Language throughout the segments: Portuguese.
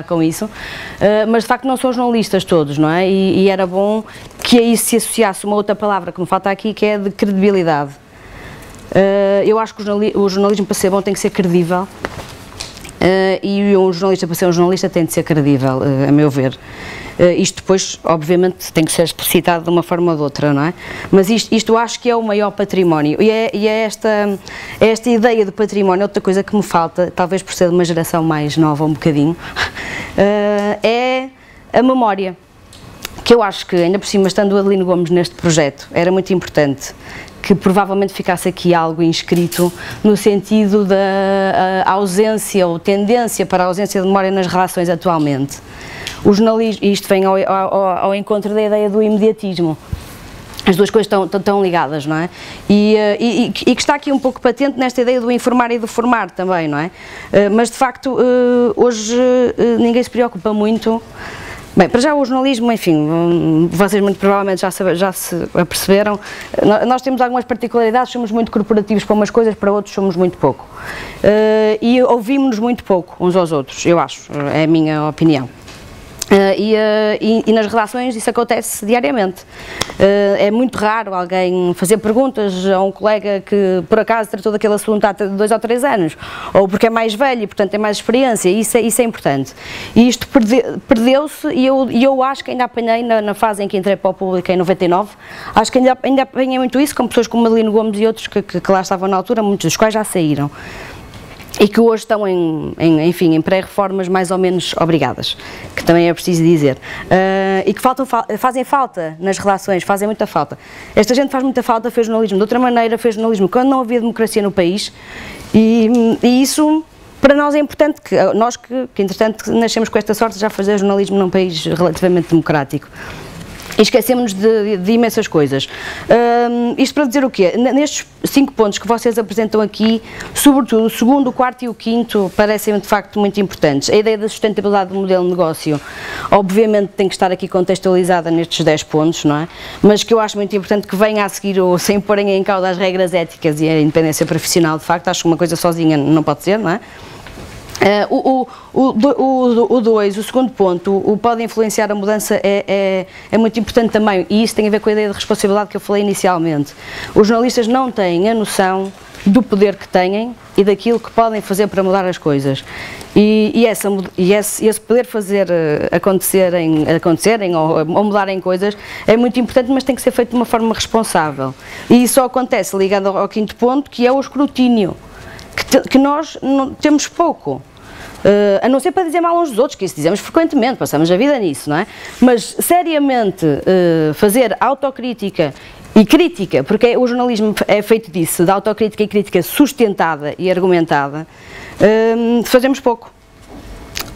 com isso, mas de facto não são jornalistas todos, não é? E era bom que a isso se associasse uma outra palavra que me falta aqui, que é de credibilidade. Eu acho que o jornalismo para ser bom tem que ser credível, e um jornalista para ser um jornalista tem de ser credível, a meu ver. Isto depois, obviamente, tem que ser explicitado de uma forma ou de outra, não é? Mas isto eu acho que é o maior património, e é esta ideia de património, outra coisa que me falta, talvez por ser de uma geração mais nova um bocadinho, é a memória, que eu acho que, ainda por cima, estando o Adelino Gomes neste projeto, era muito importante que provavelmente ficasse aqui algo inscrito no sentido da ausência ou tendência para a ausência de memória nas relações atualmente. O jornalismo, isto vem ao encontro da ideia do imediatismo. As duas coisas estão ligadas, não é? E que está aqui um pouco patente nesta ideia do informar e do formar também, não é? Mas de facto, hoje ninguém se preocupa muito. Bem, para já o jornalismo, enfim, vocês muito provavelmente já se aperceberam, nós temos algumas particularidades, somos muito corporativos para umas coisas, para outros somos muito pouco. E ouvimos-nos muito pouco uns aos outros, eu acho, é a minha opinião. E nas relações isso acontece diariamente. É muito raro alguém fazer perguntas a um colega que por acaso tratou daquele assunto há 2 ou 3 anos, ou porque é mais velho e portanto tem mais experiência, isso é importante. E isto perdeu-se, e eu acho que ainda apanhei na fase em que entrei para o público em 99, acho que ainda apanhei muito isso, com pessoas como Adelino Gomes e outros que lá estavam na altura, muitos dos quais já saíram. E que hoje estão enfim, em pré-reformas mais ou menos obrigadas, que também é preciso dizer, e que fazem falta nas relações, fazem muita falta. Esta gente faz muita falta, fez jornalismo de outra maneira, fez jornalismo quando não havia democracia no país, e isso para nós é importante, que nós que entretanto nascemos com esta sorte de já fazer jornalismo num país relativamente democrático. E esquecemos de imensas coisas. Isto para dizer o quê? Nestes 5 pontos que vocês apresentam aqui, sobretudo o segundo, o quarto e o quinto parecem de facto muito importantes. A ideia da sustentabilidade do modelo de negócio, obviamente tem que estar aqui contextualizada nestes 10 pontos, não é? Mas que eu acho muito importante que venha a seguir, sem porem em causa as regras éticas e a independência profissional, de facto, acho que uma coisa sozinha não pode ser, não é? O 2, o segundo ponto, o pode influenciar a mudança, é muito importante também, e isso tem a ver com a ideia de responsabilidade que eu falei inicialmente. Os jornalistas não têm a noção do poder que têm e daquilo que podem fazer para mudar as coisas. E esse poder fazer acontecerem ou mudarem coisas é muito importante, mas tem que ser feito de uma forma responsável. E isso só acontece ligado ao quinto ponto, que é o escrutínio, que nós temos pouco. A não ser para dizer mal uns dos outros, que isso dizemos frequentemente, passamos a vida nisso, não é? Mas, seriamente, fazer autocrítica e crítica, porque o jornalismo é feito disso, de autocrítica e crítica sustentada e argumentada, fazemos pouco.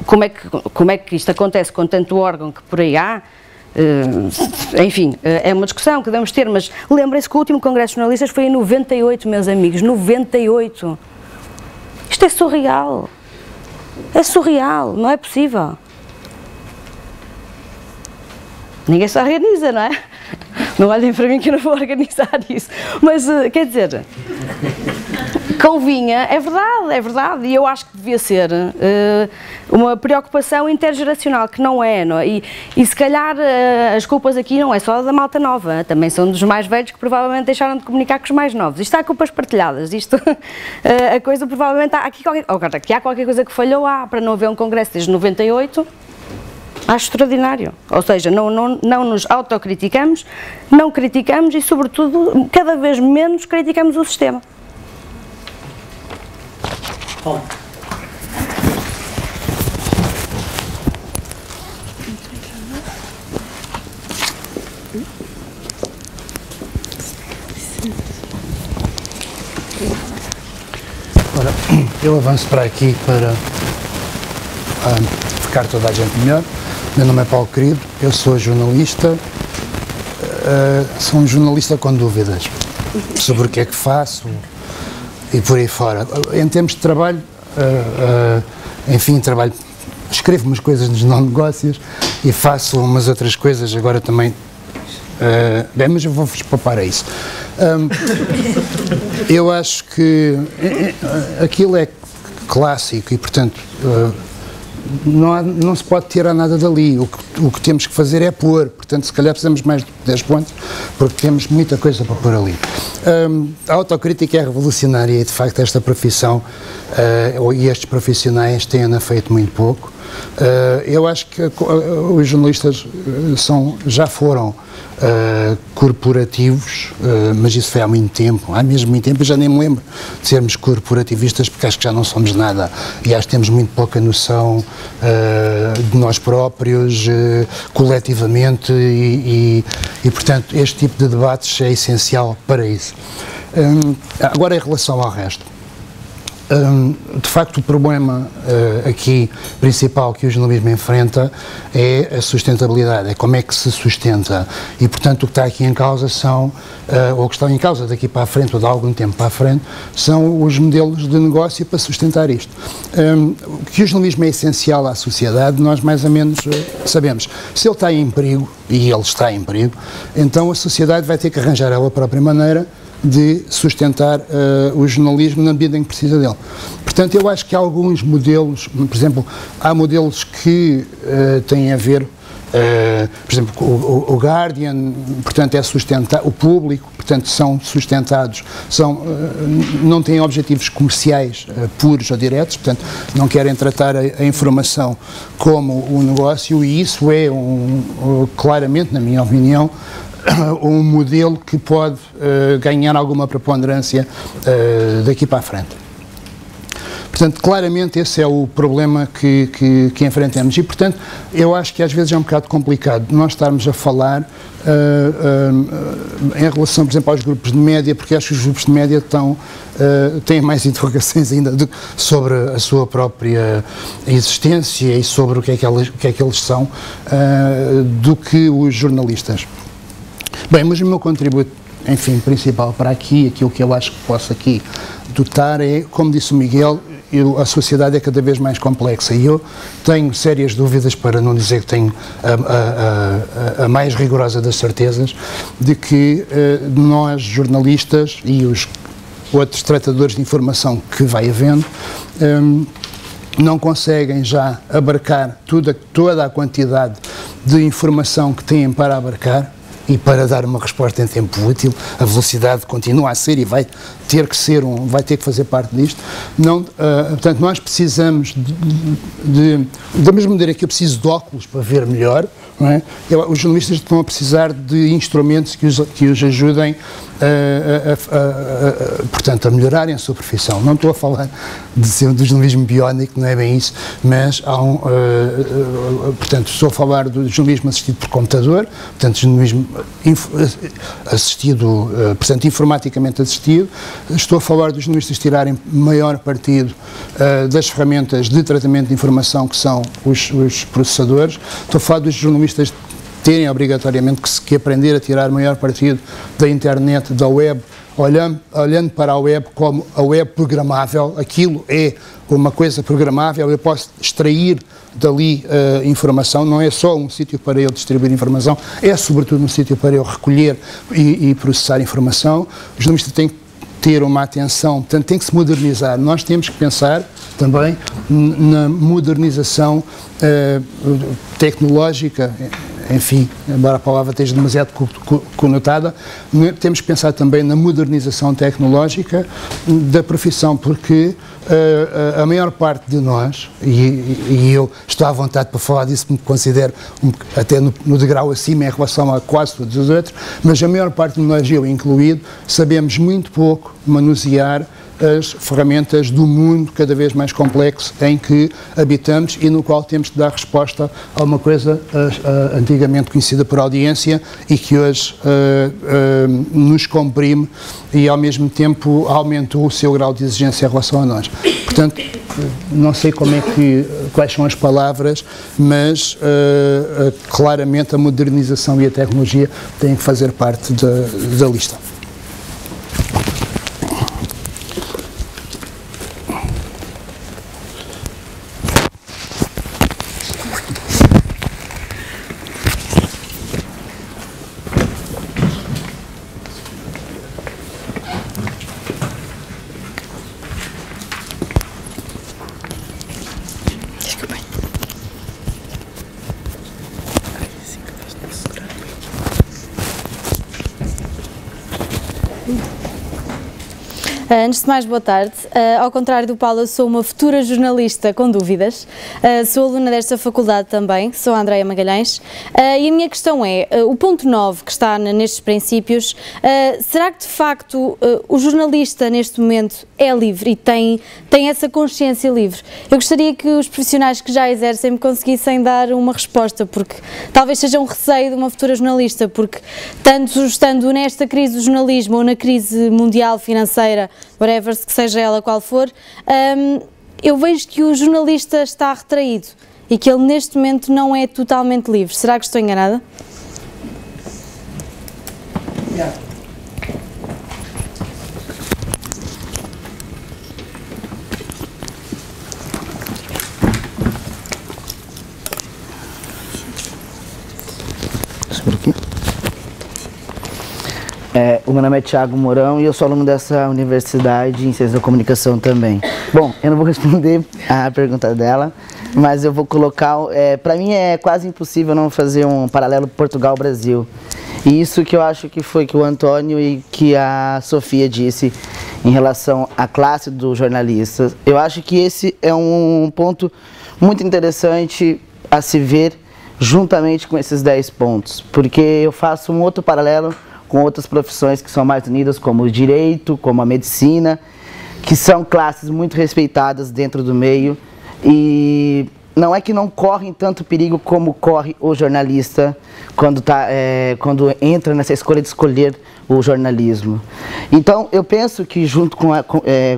Como é que isto acontece com tanto órgão que por aí há? Enfim, é uma discussão que devemos ter, mas lembrem-se que o último Congresso de Jornalistas foi em 98, meus amigos, 98. Isto é surreal. É surreal, não é possível. Ninguém se organiza, não é? Não olhem para mim que eu não vou organizar isso. Mas, quer dizer, convinha, é verdade, e eu acho que devia ser uma preocupação intergeracional, que não é? E se calhar as culpas aqui não é só da malta nova, também são dos mais velhos que provavelmente deixaram de comunicar com os mais novos. Isto há culpas partilhadas, a coisa provavelmente há qualquer coisa que falhou, para não haver um congresso desde 98, acho extraordinário. Ou seja, não nos autocriticamos, não criticamos e, sobretudo, cada vez menos criticamos o sistema. Bom. Ora, eu avanço para aqui para ficar toda a gente melhor. Meu nome é Paulo Querido, eu sou jornalista, sou um jornalista com dúvidas sobre o que é que faço e por aí fora. Em termos de trabalho, enfim, escrevo umas coisas nos não-negócios e faço umas outras coisas agora também, bem, mas eu vou-vos papar a isso. Eu acho que aquilo é clássico e, portanto, não se pode tirar nada dali. O que temos que fazer é pôr. Portanto, se calhar precisamos mais de 10 pontos, porque temos muita coisa para pôr ali. A autocrítica é revolucionária e, de facto, esta profissão e estes profissionais têm-na feito muito pouco. Eu acho que os jornalistas já foram corporativos, mas isso foi há muito tempo, há mesmo muito tempo. Eu já nem me lembro de sermos corporativistas, porque acho que já não somos nada e acho que temos muito pouca noção de nós próprios, coletivamente, e portanto este tipo de debates é essencial para isso. Agora, em relação ao resto, de facto, o problema aqui principal que o jornalismo enfrenta é a sustentabilidade, é como é que se sustenta, e portanto o que está aqui em causa são, ou que estão em causa daqui para a frente, ou de algum tempo para a frente, são os modelos de negócio para sustentar isto. Que o jornalismo é essencial à sociedade, nós mais ou menos sabemos. Se ele está em perigo, e ele está em perigo, então a sociedade vai ter que arranjar ela própria maneira de sustentar o jornalismo na medida em que precisa dele. Portanto, eu acho que há alguns modelos, por exemplo, há modelos que têm a ver, por exemplo, o Guardian, portanto, é sustentar o público, portanto, são sustentados, não têm objetivos comerciais puros ou diretos, portanto, não querem tratar a informação como um negócio, e isso é, claramente, na minha opinião, um modelo que pode ganhar alguma preponderância daqui para a frente. Portanto, claramente esse é o problema que enfrentamos, e portanto eu acho que às vezes é um bocado complicado nós estarmos a falar em relação, por exemplo, aos grupos de média, porque acho que os grupos de média têm mais interrogações ainda sobre a sua própria existência e sobre o que é que eles são, do que os jornalistas. Bem, mas o meu contributo, enfim, principal para aqui, aquilo que eu acho que posso aqui dotar é, como disse o Miguel, a sociedade é cada vez mais complexa, e eu tenho sérias dúvidas, para não dizer que tenho a mais rigorosa das certezas, de que nós, jornalistas, e os outros tratadores de informação que vai havendo, não conseguem já abarcar toda a quantidade de informação que têm para abarcar, e para dar uma resposta em tempo útil. A velocidade continua a ser e vai ter que fazer parte disto. Portanto, nós precisamos da mesma maneira que eu preciso de óculos para ver melhor, não é? Os jornalistas estão a precisar de instrumentos que os ajudem portanto, a melhorarem a sua profissão. Não estou a falar do jornalismo biónico, não é bem isso, mas portanto, estou a falar do jornalismo assistido por computador, portanto, jornalismo assistido, portanto, informaticamente assistido. Estou a falar dos jornalistas tirarem maior partido das ferramentas de tratamento de informação que são os processadores. Estou a falar dos jornalistas terem obrigatoriamente que aprender a tirar maior partido da internet, da web, olhando para a web como a web programável. Aquilo é uma coisa programável, eu posso extrair dali informação, não é só um sítio para eu distribuir informação, é sobretudo um sítio para eu recolher e processar informação. O jornalista tem que ter uma atenção, portanto tem que se modernizar. Nós temos que pensar também na modernização tecnológica, enfim, embora a palavra esteja demasiado conotada, temos que pensar também na modernização tecnológica da profissão, porque a maior parte de nós, e eu estou à vontade para falar disso, me considero até no degrau acima em relação a quase todos os outros, mas a maior parte de nós, eu incluído, sabemos muito pouco manusear as ferramentas do mundo cada vez mais complexo em que habitamos e no qual temos de dar resposta a uma coisa antigamente conhecida por audiência e que hoje nos comprime e ao mesmo tempo aumentou o seu grau de exigência em relação a nós. Portanto, não sei quais são as palavras, mas claramente a modernização e a tecnologia têm que fazer parte da lista. Antes de mais, boa tarde. Ao contrário do Paulo, eu sou uma futura jornalista com dúvidas. Sou aluna desta faculdade também, sou a Andreia Magalhães. E a minha questão é, o ponto 9 que está nestes princípios, será que de facto o jornalista neste momento é livre e tem essa consciência livre? Eu gostaria que os profissionais que já exercem me conseguissem dar uma resposta, porque talvez seja um receio de uma futura jornalista, porque tanto estando nesta crise do jornalismo ou na crise mundial, financeira, whatever, que seja ela qual for, eu vejo que o jornalista está retraído e que ele neste momento não é totalmente livre. Será que estou enganada? O meu nome é Thiago Mourão e eu sou aluno dessa universidade em Ciência da Comunicação também. Bom, eu não vou responder a pergunta dela, mas eu vou colocar... para mim é quase impossível não fazer um paralelo Portugal-Brasil. E isso que eu acho que foi que o Antônio e que a Sofia disse em relação à classe dos jornalistas. Eu acho que esse é um ponto muito interessante a se ver juntamente com esses 10 pontos, porque eu faço um outro paralelo com outras profissões que são mais unidas, como o direito, como a medicina, que são classes muito respeitadas dentro do meio, e não é que não correm tanto perigo como corre o jornalista quando entra nessa escolha de escolher o jornalismo. Então, eu penso que junto com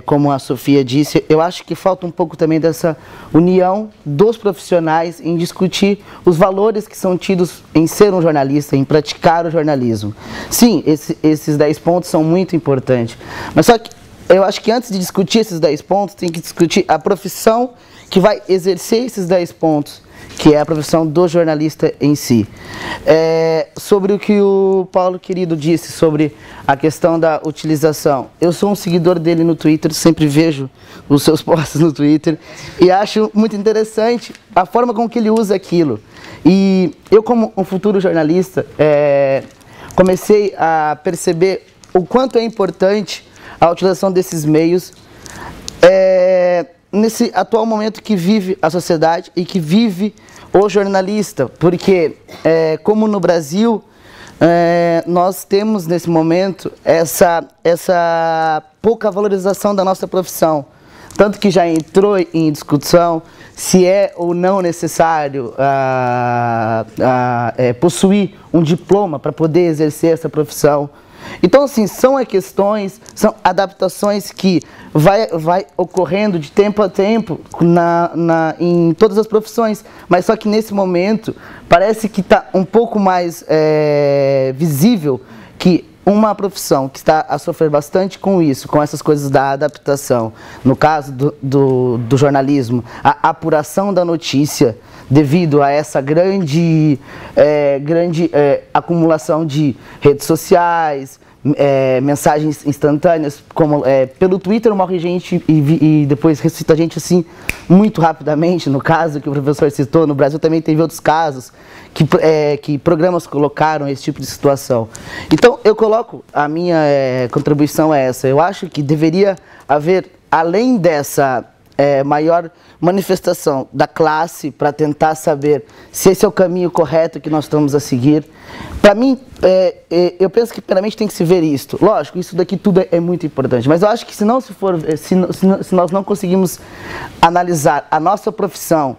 como a Sofia disse, eu acho que falta um pouco também dessa união dos profissionais em discutir os valores que são tidos em ser um jornalista, em praticar o jornalismo. Sim, esses 10 pontos são muito importantes, mas só que eu acho que antes de discutir esses 10 pontos, tem que discutir a profissão que vai exercer esses 10 pontos, que é a profissão do jornalista em si. Sobre o que o Paulo querido disse sobre a questão da utilização, eu sou um seguidor dele no Twitter, sempre vejo os seus posts no Twitter e acho muito interessante a forma com que ele usa aquilo. E eu, como um futuro jornalista, comecei a perceber o quanto é importante a utilização desses meios nesse atual momento que vive a sociedade e que vive o jornalista, porque como no Brasil nós temos nesse momento essa pouca valorização da nossa profissão, tanto que já entrou em discussão se é ou não necessário possuir um diploma para poder exercer essa profissão. Então, assim, são questões, são adaptações que vai ocorrendo de tempo a tempo em todas as profissões, mas só que nesse momento parece que está um pouco mais visível que uma profissão que está a sofrer bastante com isso, com essas coisas da adaptação, no caso do jornalismo, a apuração da notícia, devido a essa grande acumulação de redes sociais, mensagens instantâneas, como pelo Twitter morre gente e depois ressuscita gente assim muito rapidamente. No caso que o professor citou, no Brasil também teve outros casos que programas colocaram esse tipo de situação. Então eu coloco, a minha contribuição é essa. Eu acho que deveria haver, além dessa maior manifestação da classe para tentar saber se esse é o caminho correto que nós estamos a seguir. Para mim, eu penso que primeiramente tem que se ver isto. Lógico, isso daqui tudo é muito importante, mas eu acho que se nós não conseguimos analisar a nossa profissão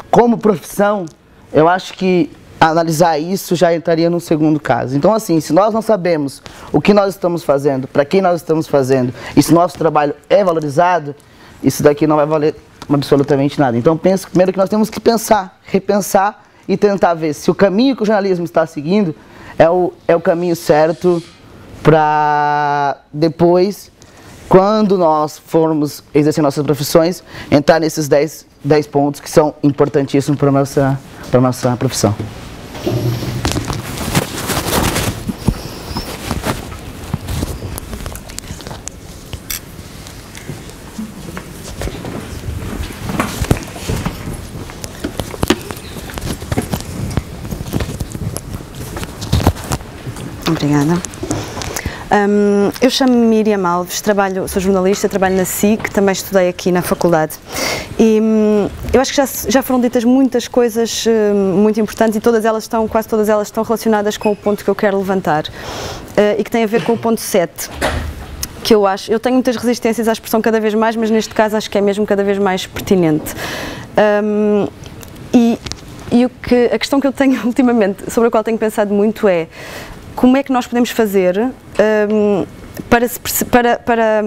como profissão, eu acho que analisar isso já entraria num segundo caso. Então, assim, se nós não sabemos o que nós estamos fazendo, para quem nós estamos fazendo, e se nosso trabalho é valorizado, isso daqui não vai valer absolutamente nada. Então, penso primeiro que nós temos que pensar, repensar e tentar ver se o caminho que o jornalismo está seguindo é o caminho certo para depois, quando nós formos exercer nossas profissões, entrar nesses 10 pontos que são importantíssimos para a nossa profissão. Obrigada. Eu chamo-me Miriam Alves, sou jornalista, trabalho na SIC, também estudei aqui na faculdade. E eu acho que já foram ditas muitas coisas muito importantes e quase todas elas estão relacionadas com o ponto que eu quero levantar e que tem a ver com o ponto 7. Que eu tenho muitas resistências à expressão cada vez mais, mas neste caso acho que é mesmo cada vez mais pertinente. A questão que eu tenho ultimamente, sobre a qual tenho pensado muito é como é que nós podemos fazer para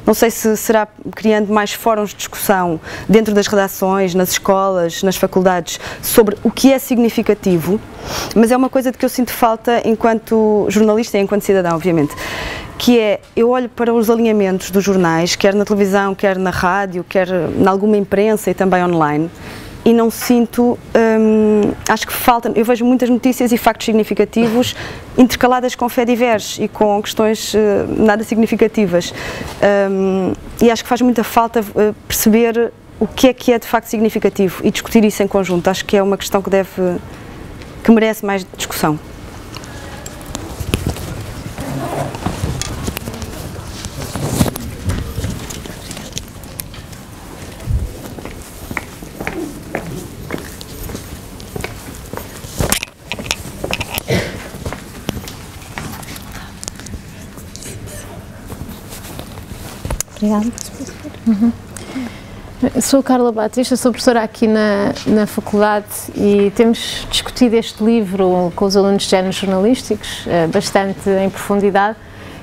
não sei se será criando mais fóruns de discussão dentro das redações, nas escolas, nas faculdades, sobre o que é significativo, mas é uma coisa de que eu sinto falta enquanto jornalista e enquanto cidadã, obviamente, que é, eu olho para os alinhamentos dos jornais, quer na televisão, quer na rádio, quer em alguma imprensa e também online, e não sinto, acho que falta, eu vejo muitas notícias e factos significativos intercaladas com fé-divers e com questões nada significativas, e acho que faz muita falta perceber o que é de facto significativo e discutir isso em conjunto. Acho que é uma questão que merece mais discussão. Obrigada. Sou Carla Batista, sou professora aqui na faculdade e temos discutido este livro com os alunos de géneros jornalísticos bastante em profundidade.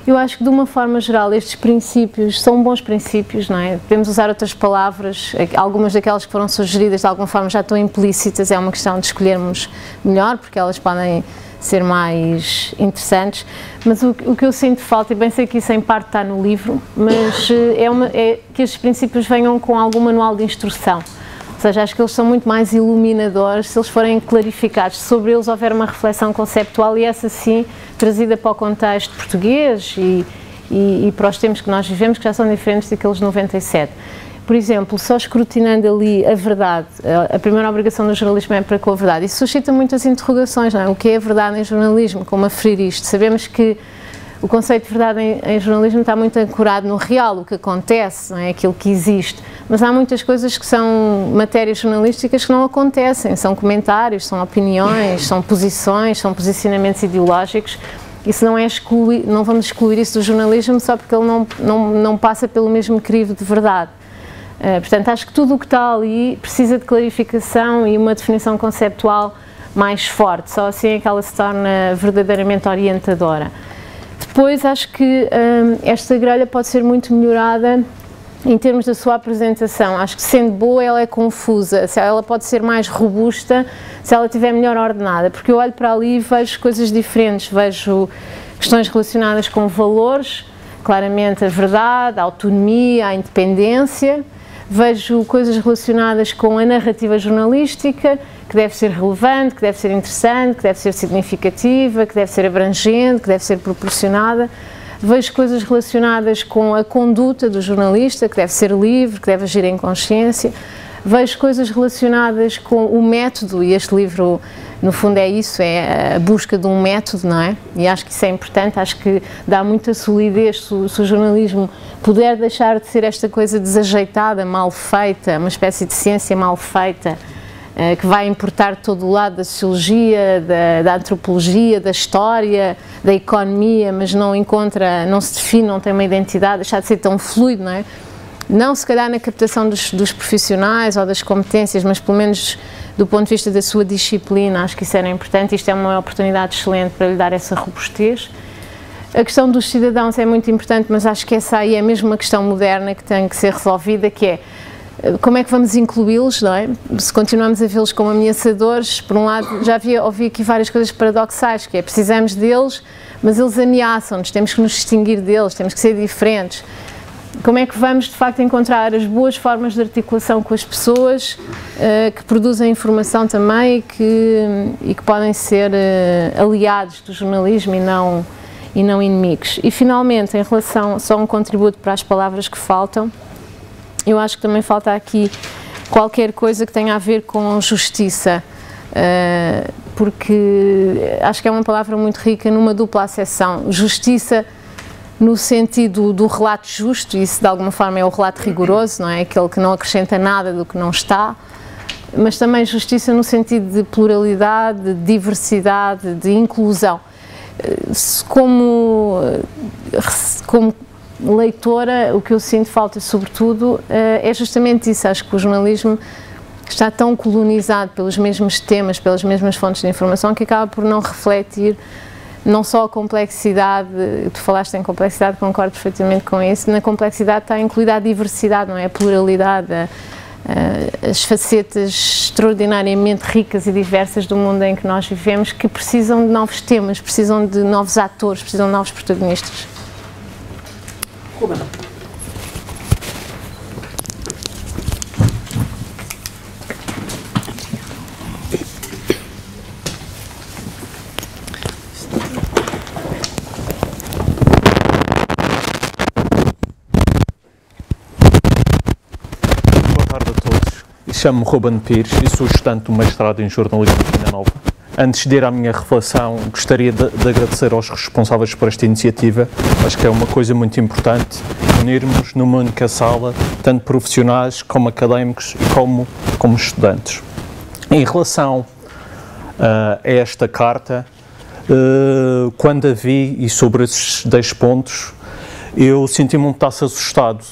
Eu acho que, de uma forma geral, estes princípios são bons princípios, não é? Podemos usar outras palavras, algumas daquelas que foram sugeridas de alguma forma já estão implícitas, é uma questão de escolhermos melhor, porque elas podem ser mais interessantes, mas o que eu sinto falta, e bem sei que isso em parte está no livro, mas é que estes princípios venham com algum manual de instrução. Ou seja, acho que eles são muito mais iluminadores se eles forem clarificados, se sobre eles houver uma reflexão conceptual e essa sim trazida para o contexto português e para os tempos que nós vivemos, que já são diferentes daqueles de 97. Por exemplo, só escrutinando ali a verdade, a primeira obrigação do jornalismo é para com a verdade. Isso suscita muitas interrogações, não é? O que é a verdade em jornalismo? Como aferir isto? Sabemos que o conceito de verdade em jornalismo está muito ancorado no real, o que acontece, não é? Aquilo que existe. Mas há muitas coisas que são matérias jornalísticas que não acontecem. São comentários, são opiniões, são posições, são posicionamentos ideológicos. Isso não é excluir, não vamos excluir isso do jornalismo só porque ele não passa pelo mesmo crivo de verdade. Portanto, acho que tudo o que está ali precisa de clarificação e uma definição conceptual mais forte, só assim é que ela se torna verdadeiramente orientadora. Depois, acho que esta grelha pode ser muito melhorada em termos da sua apresentação. Acho que, sendo boa, ela é confusa, ela pode ser mais robusta se ela estiver melhor ordenada, porque eu olho para ali e vejo coisas diferentes, vejo questões relacionadas com valores, claramente a verdade, a autonomia, a independência. Vejo coisas relacionadas com a narrativa jornalística, que deve ser relevante, que deve ser interessante, que deve ser significativa, que deve ser abrangente, que deve ser proporcionada. Vejo coisas relacionadas com a conduta do jornalista, que deve ser livre, que deve agir em consciência. Vejo coisas relacionadas com o método, e este livro, no fundo, é isso, é a busca de um método, não é? E acho que isso é importante, acho que dá muita solidez se o jornalismo puder deixar de ser esta coisa desajeitada, mal feita, uma espécie de ciência mal feita, que vai importar todo o lado da sociologia, da antropologia, da história, da economia, mas não se define, não tem uma identidade, deixar de ser tão fluido, não é? Não se calhar na captação dos profissionais ou das competências, mas pelo menos do ponto de vista da sua disciplina, acho que isso era importante. Isto é uma oportunidade excelente para lhe dar essa robustez. A questão dos cidadãos é muito importante, mas acho que essa aí é mesmo uma questão moderna que tem que ser resolvida, que é como é que vamos incluí-los, não é? Se continuamos a vê-los como ameaçadores, por um lado, ouvi aqui várias coisas paradoxais, que é precisamos deles, mas eles ameaçam-nos, temos que nos distinguir deles, temos que ser diferentes. Como é que vamos, de facto, encontrar as boas formas de articulação com as pessoas que produzem informação também e que podem ser aliados do jornalismo e não inimigos? E, finalmente, em relação, só um contributo para as palavras que faltam, eu acho que também falta aqui qualquer coisa que tenha a ver com justiça, porque acho que é uma palavra muito rica numa dupla acessão. Justiça no sentido do relato justo, isso de alguma forma é o relato rigoroso, não é? Aquele que não acrescenta nada do que não está, mas também justiça no sentido de pluralidade, de diversidade, de inclusão. Como leitora, o que eu sinto falta, sobretudo, é justamente isso. Acho que o jornalismo está tão colonizado pelos mesmos temas, pelas mesmas fontes de informação, que acaba por não refletir não só a complexidade. Tu falaste em complexidade, concordo perfeitamente com isso. Na complexidade está incluída a diversidade, não é? A pluralidade, as facetas extraordinariamente ricas e diversas do mundo em que nós vivemos, que precisam de novos temas, precisam de novos atores, precisam de novos protagonistas. Ruben. Chamo-me Ruben Pires e sou estudante do mestrado em jornalismo aqui na Nova. Antes de ir à minha reflexão, gostaria de agradecer aos responsáveis por esta iniciativa. Acho que é uma coisa muito importante unirmos numa única sala, tanto profissionais como académicos e como estudantes. Em relação a esta carta, quando a vi e sobre esses 10 pontos, eu senti-me um pedaço assustado,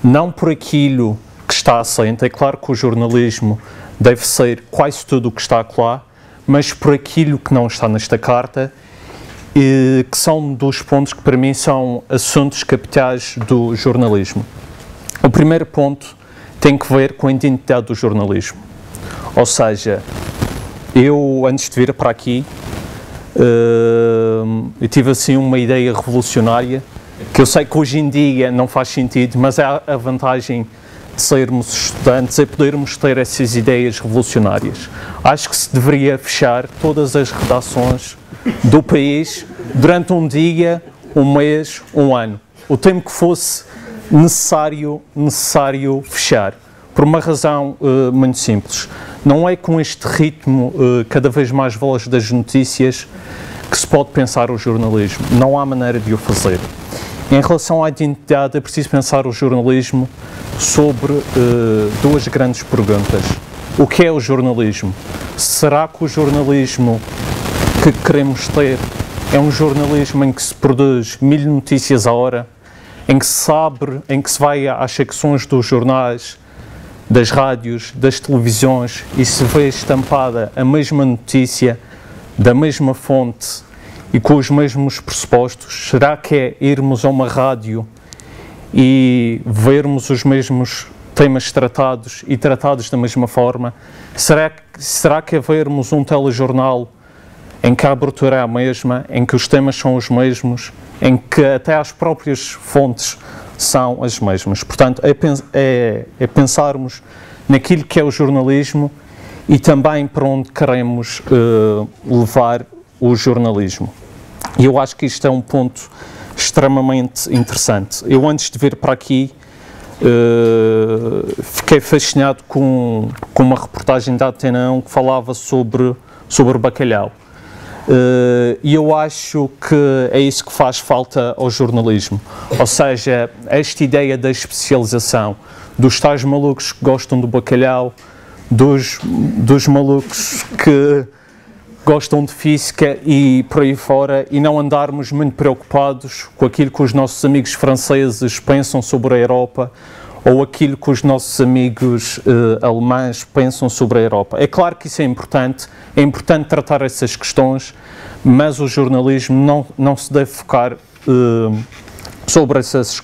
não por aquilo que está assente. É claro que o jornalismo deve ser quase tudo o que está lá, mas por aquilo que não está nesta carta, que são dos pontos que para mim são assuntos capitais do jornalismo. O primeiro ponto tem que ver com a identidade do jornalismo. Ou seja, eu antes de vir para aqui, eu tive assim uma ideia revolucionária, que eu sei que hoje em dia não faz sentido, mas é a vantagem de sermos estudantes, é podermos ter essas ideias revolucionárias. Acho que se deveria fechar todas as redações do país durante um dia, um mês, um ano. O tempo que fosse necessário fechar. Por uma razão muito simples. Não é com este ritmo cada vez mais veloz das notícias que se pode pensar o jornalismo. Não há maneira de o fazer. Em relação à identidade, é preciso pensar o jornalismo sobre duas grandes perguntas. O que é o jornalismo? Será que o jornalismo que queremos ter é um jornalismo em que se produz 1000 notícias à hora, em que se abre, em que se vai às secções dos jornais, das rádios, das televisões e se vê estampada a mesma notícia, da mesma fonte e com os mesmos pressupostos? Será que é irmos a uma rádio e vermos os mesmos temas tratados e tratados da mesma forma? Será que é vermos um telejornal em que a abertura é a mesma, em que os temas são os mesmos, em que até as próprias fontes são as mesmas? Portanto, é pensarmos naquilo que é o jornalismo e também para onde queremos levar o jornalismo. E eu acho que isto é um ponto extremamente interessante. Eu, antes de vir para aqui, fiquei fascinado com uma reportagem da Antena 1 que falava sobre o bacalhau. E eu acho que é isso que faz falta ao jornalismo. Ou seja, esta ideia da especialização, dos tais malucos que gostam do bacalhau, dos malucos que gostam de física e por aí fora, e não andarmos muito preocupados com aquilo que os nossos amigos franceses pensam sobre a Europa ou aquilo que os nossos amigos alemães pensam sobre a Europa. É claro que isso é importante tratar essas questões, mas o jornalismo não se deve focar sobre essas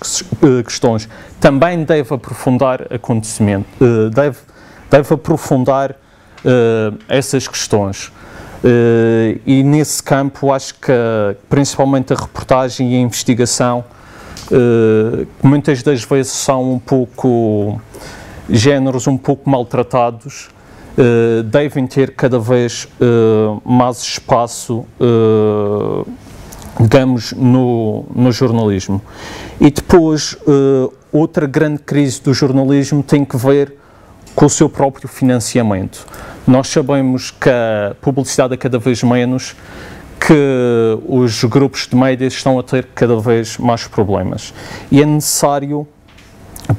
questões. Também deve aprofundar acontecimento, deve aprofundar essas questões. E nesse campo acho que principalmente a reportagem e a investigação, muitas das vezes são um pouco géneros um pouco maltratados, devem ter cada vez mais espaço, digamos, no jornalismo. E depois, outra grande crise do jornalismo tem que ver com o seu próprio financiamento. Nós sabemos que a publicidade é cada vez menos, que os grupos de média estão a ter cada vez mais problemas. E é necessário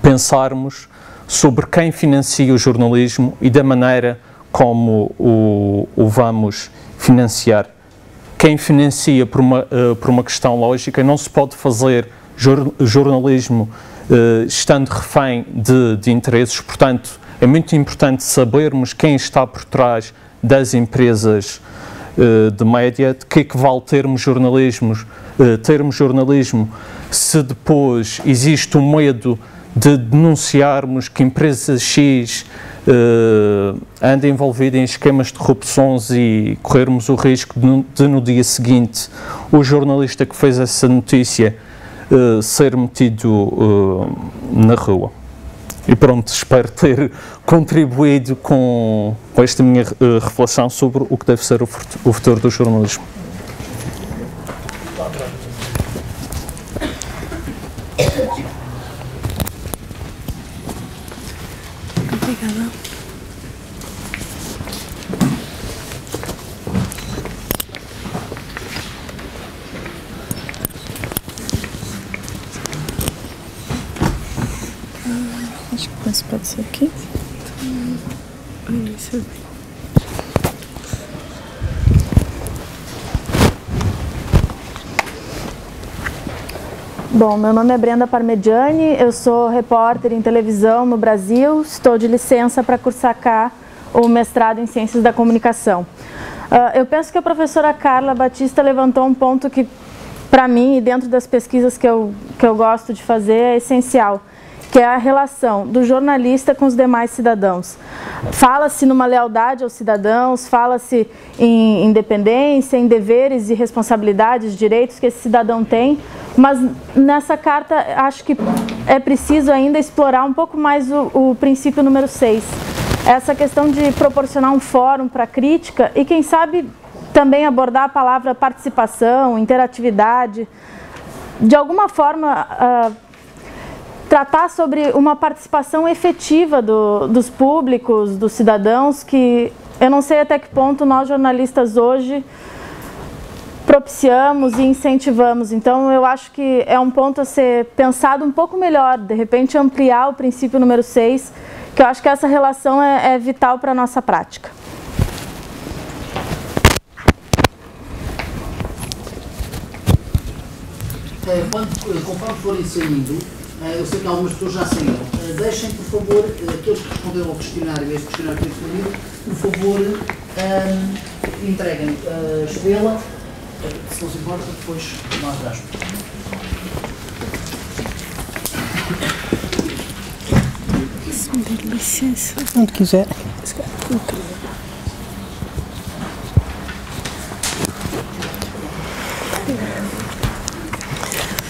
pensarmos sobre quem financia o jornalismo e da maneira como o vamos financiar. Quem financia por uma questão lógica, não se pode fazer jornalismo estando refém de interesses, portanto é muito importante sabermos quem está por trás das empresas de média, de que vale termos jornalismo se depois existe o medo de denunciarmos que empresa X anda envolvida em esquemas de corrupções e corrermos o risco de no dia seguinte o jornalista que fez essa notícia ser metido na rua. E pronto, espero ter contribuído com esta minha reflexão sobre o que deve ser o futuro do jornalismo. Obrigada. Acho que pode ser aqui. Bom, meu nome é Brenda Parmegiani, eu sou repórter em televisão no Brasil, estou de licença para cursar cá o mestrado em Ciências da Comunicação. Eu penso que a professora Carla Batista levantou um ponto que, para mim, e dentro das pesquisas que eu gosto de fazer, é essencial, que é a relação do jornalista com os demais cidadãos. Fala-se numa lealdade aos cidadãos, fala-se em independência, em deveres e responsabilidades, direitos que esse cidadão tem, mas nessa carta acho que é preciso ainda explorar um pouco mais o princípio número 6. Essa questão de proporcionar um fórum para crítica e, quem sabe, também abordar a palavra participação, interatividade, de alguma forma tratar sobre uma participação efetiva dos públicos, dos cidadãos, que eu não sei até que ponto nós jornalistas hoje propiciamos e incentivamos. Então eu acho que é um ponto a ser pensado um pouco melhor, de repente ampliar o princípio número 6, que eu acho que essa relação é vital para a nossa prática. Conforme forem saindo, eu sei que algumas pessoas já saíram. Deixem, por favor, aqueles que responderam ao questionário, este questionário que foi respondido, por favor, entreguem a estrela, se não se importa, depois nós damos. Se me der licença. Onde quiser.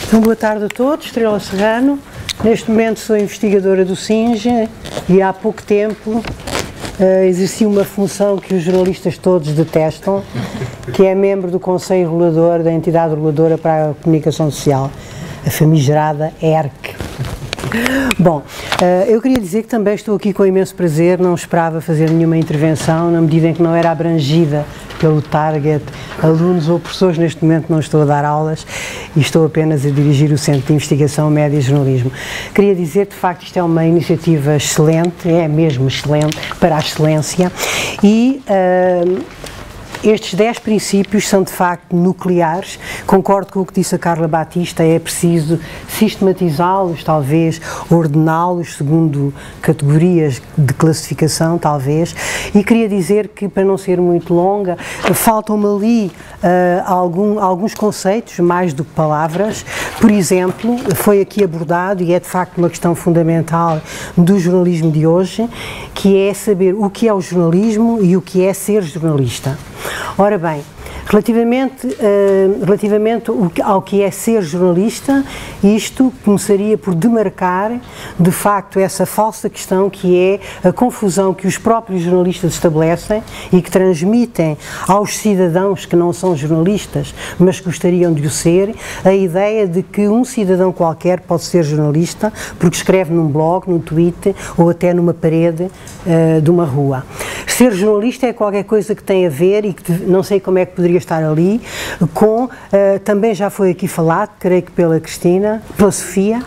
Então, boa tarde a todos, Estrela Serrano. Neste momento sou investigadora do SINGE e há pouco tempo exerci uma função que os jornalistas todos detestam, que é membro do Conselho Regulador da Entidade Reguladora para a Comunicação Social, a famigerada ERC. Bom, eu queria dizer que também estou aqui com imenso prazer, não esperava fazer nenhuma intervenção, na medida em que não era abrangida pelo target, alunos ou professores. Neste momento não estou a dar aulas e estou apenas a dirigir o Centro de Investigação Média e Jornalismo. Queria dizer, de facto, isto é uma iniciativa excelente, é mesmo excelente, para a excelência, e estes 10 princípios são de facto nucleares. Concordo com o que disse a Carla Batista, é preciso sistematizá-los, talvez, ordená-los segundo categorias de classificação, talvez, e queria dizer que, para não ser muito longa, faltam-me ali alguns conceitos, mais do que palavras. Por exemplo, foi aqui abordado, e é de facto uma questão fundamental do jornalismo de hoje, que é saber o que é o jornalismo e o que é ser jornalista. Ora bem, relativamente ao que é ser jornalista, isto começaria por demarcar, de facto, essa falsa questão que é a confusão que os próprios jornalistas estabelecem e que transmitem aos cidadãos que não são jornalistas, mas que gostariam de o ser, a ideia de que um cidadão qualquer pode ser jornalista porque escreve num blog, num Twitter ou até numa parede de uma rua. Ser jornalista é qualquer coisa que tem a ver, e que não sei como é que poderia podia estar ali, com, também já foi aqui falado, creio que pela Cristina, pela Sofia,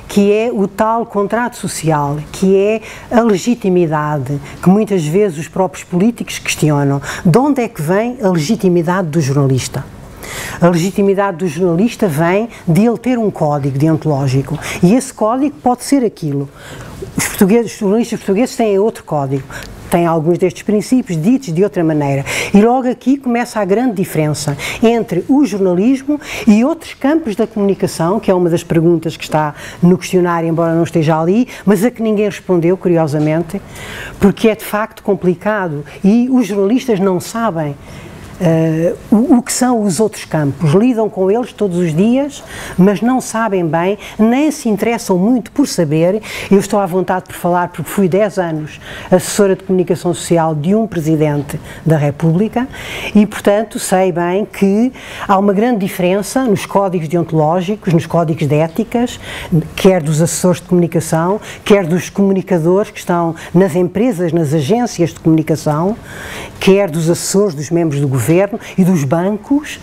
que é o tal contrato social, que é a legitimidade, que muitas vezes os próprios políticos questionam. De onde é que vem a legitimidade do jornalista? A legitimidade do jornalista vem de ele ter um código deontológico, e esse código pode ser aquilo. Os jornalistas portugueses têm outro código, têm alguns destes princípios ditos de outra maneira, e logo aqui começa a grande diferença entre o jornalismo e outros campos da comunicação, que é uma das perguntas que está no questionário, embora não esteja ali, mas a que ninguém respondeu, curiosamente, porque é de facto complicado e os jornalistas não sabem o que são os outros campos, lidam com eles todos os dias, mas não sabem bem, nem se interessam muito por saber. Eu estou à vontade por falar porque fui 10 anos assessora de comunicação social de um Presidente da República e, portanto, sei bem que há uma grande diferença nos códigos deontológicos, nos códigos de éticas, quer dos assessores de comunicação, quer dos comunicadores que estão nas empresas, nas agências de comunicação, quer dos assessores dos membros do governo e dos bancos,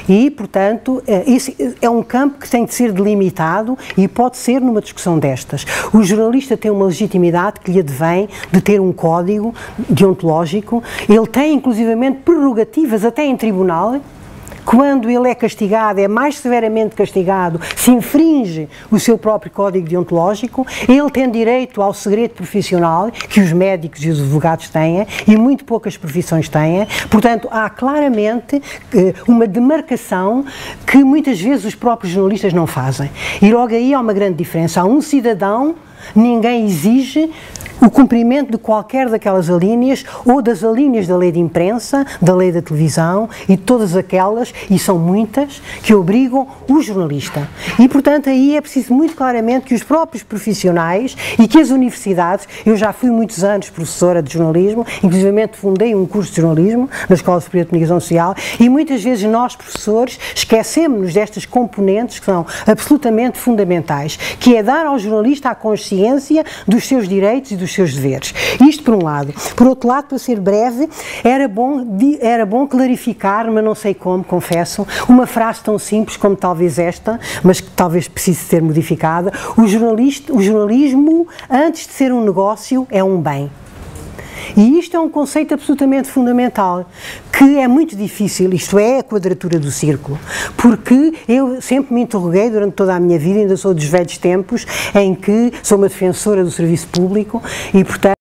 e, portanto, esse é um campo que tem de ser delimitado e pode ser numa discussão destas. O jornalista tem uma legitimidade que lhe advém de ter um código deontológico, ele tem inclusivamente prerrogativas até em tribunal. Quando ele é castigado, é mais severamente castigado, se infringe o seu próprio código deontológico, ele tem direito ao segredo profissional, que os médicos e os advogados têm, e muito poucas profissões têm. Portanto, há claramente uma demarcação que muitas vezes os próprios jornalistas não fazem. E logo aí há uma grande diferença. Há um cidadão, ninguém exige o cumprimento de qualquer daquelas alíneas ou das alíneas da lei de imprensa, da lei da televisão e todas aquelas, e são muitas, que obrigam o jornalista. E, portanto, aí é preciso muito claramente que os próprios profissionais e que as universidades, eu já fui muitos anos professora de jornalismo, inclusive fundei um curso de jornalismo na Escola Superior de Comunicação Social, e muitas vezes nós, professores, esquecemos-nos destas componentes que são absolutamente fundamentais, que é dar ao jornalista a consciência dos seus direitos e dos seus deveres. Isto por um lado. Por outro lado, para ser breve, era bom clarificar, mas não sei como, confesso, uma frase tão simples como talvez esta, mas que talvez precise ser modificada. O jornalismo, antes de ser um negócio, é um bem. E isto é um conceito absolutamente fundamental, que é muito difícil, isto é a quadratura do círculo, porque eu sempre me interroguei durante toda a minha vida, ainda sou dos velhos tempos, em que sou uma defensora do serviço público e, portanto,